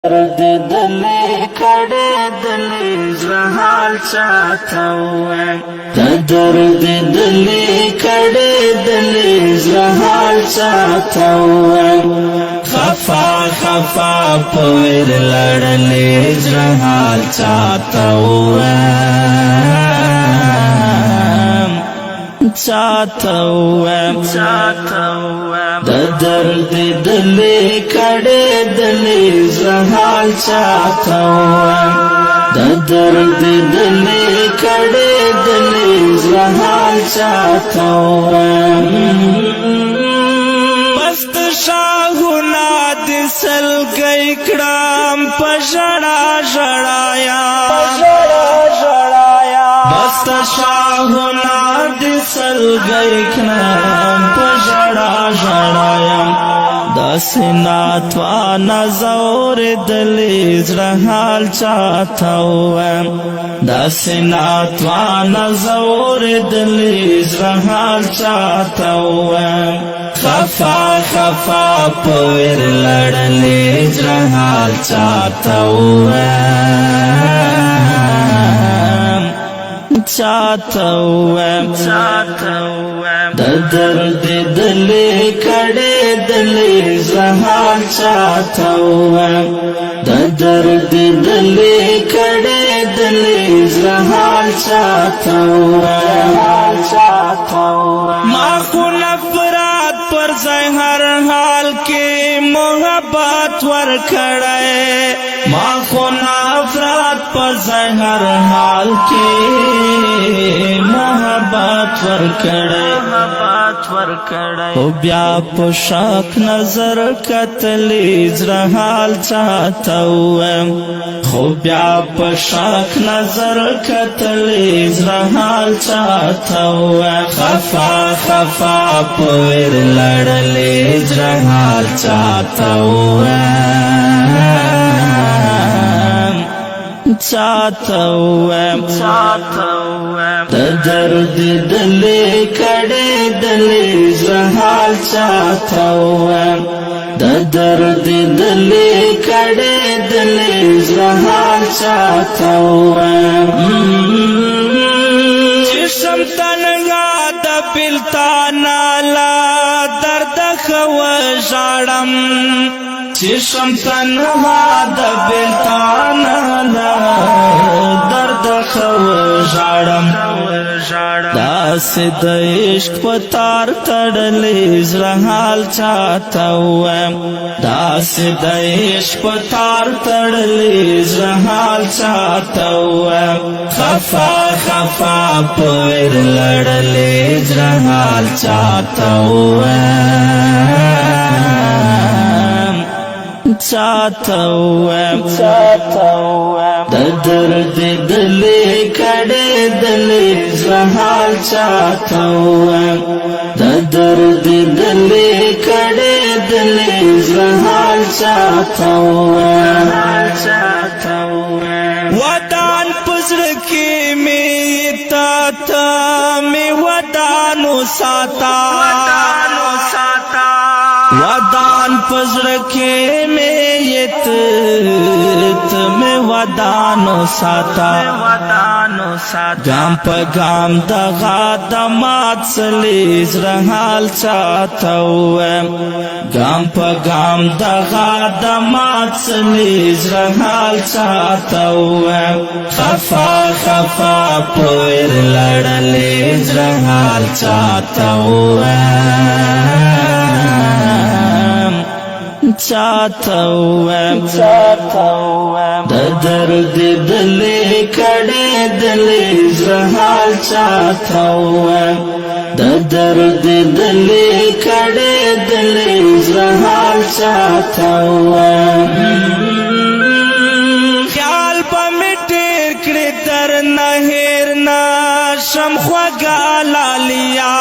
درد دلی کڑے دلی زحال چاہتا ہوا درد دلی کڑے دلی زحال چاہتا ہوا خفا خفا پویر لڑلی زحال چاہتا ہوا درد دلی کڑے دلی زحال چاہتا ہوا درد دلی کڑے دلی زحال چاہتا ہوا مست شاہونا دسل گئی کڑام پشڑا شڑایا مست شاہونا دسل گئی کڑام پشڑا شڑایا دسنا توانا زور دلی زرحال چاہتا ہوا دسنا توانا زور دلی زرحال چاہتا ہوا خفا خفا پویر لڑلی زرحال چاہتا ہوا درد دلی کڑے دلی زحال چاہتا ہوا درد دلی کڑے دلی زحال چاہتا ہوا ماخو نفرات پر زہر حال کے محبت ور کھڑے ماخو نفرات پر زہر حال کے محبت ور کھڑے او بیا پشاک نظر کتلی زرحال چاہتا ہوا او بیا پشاک نظر کتلی زرحال چاہتا ہوا خفا خفا پویر لڑلی زرحال چاہتا ہوا درد دلی کڑے دلی زحال چاہتا ہوا درد دلی کڑے دلی زحال چاہتا ہوا جسم تنگا دبلتا نالا درد خو جاڑم چشم تنها دبلتا نالا درد خو جاڑم داس د عشق پتار تڑلی زرحال چاہتا ہوا داس د عشق پتار تڑلی زرحال چاہتا ہوا خفا خفا پویر لڑلی زرحال چاہتا ہوا درد دلی کڑے دلی زحال چاہتا ہوا درد دلی کڑے دلی زحال چاہتا ہوا ودان پزر کی میتا تا می ودانو ساتا ودان پزرکے میں یت میں ودانو ساتا گام پا گام دغا دمات سلی زرحال چاہتا ہوا گام پا گام دغا دمات سلی زرحال چاہتا ہوا خفا خفا پویر لڑلی زرحال چاہتا ہوا درد دلی کڑے دلی زحال چاہتا ہوا درد دلی کڑے دلی زحال چاہتا ہوا خیال پا مٹیر کڑی در نہیر ناشم خوگا لالیا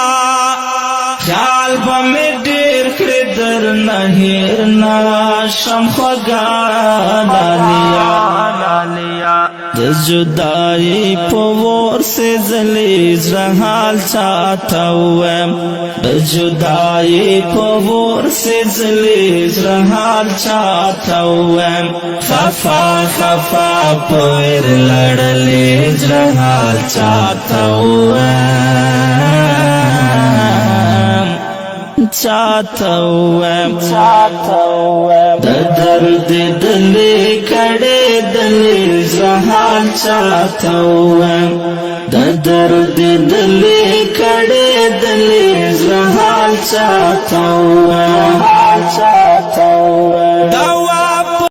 خیال پا مٹیر کڑی در نہیر ناشم خوگا لالیا जुदाई पवोर से जलीज रहाल चाहता हुआ जुदाई पवोर से जलीज रहाल चाहता हुआ खफा खफा पवेर लड़लेज रहाल चाहता हुआ दर्द दले कड़े दले जहां चाहता हुआ दर्द दले कड़े दले जहां चाहता हुआ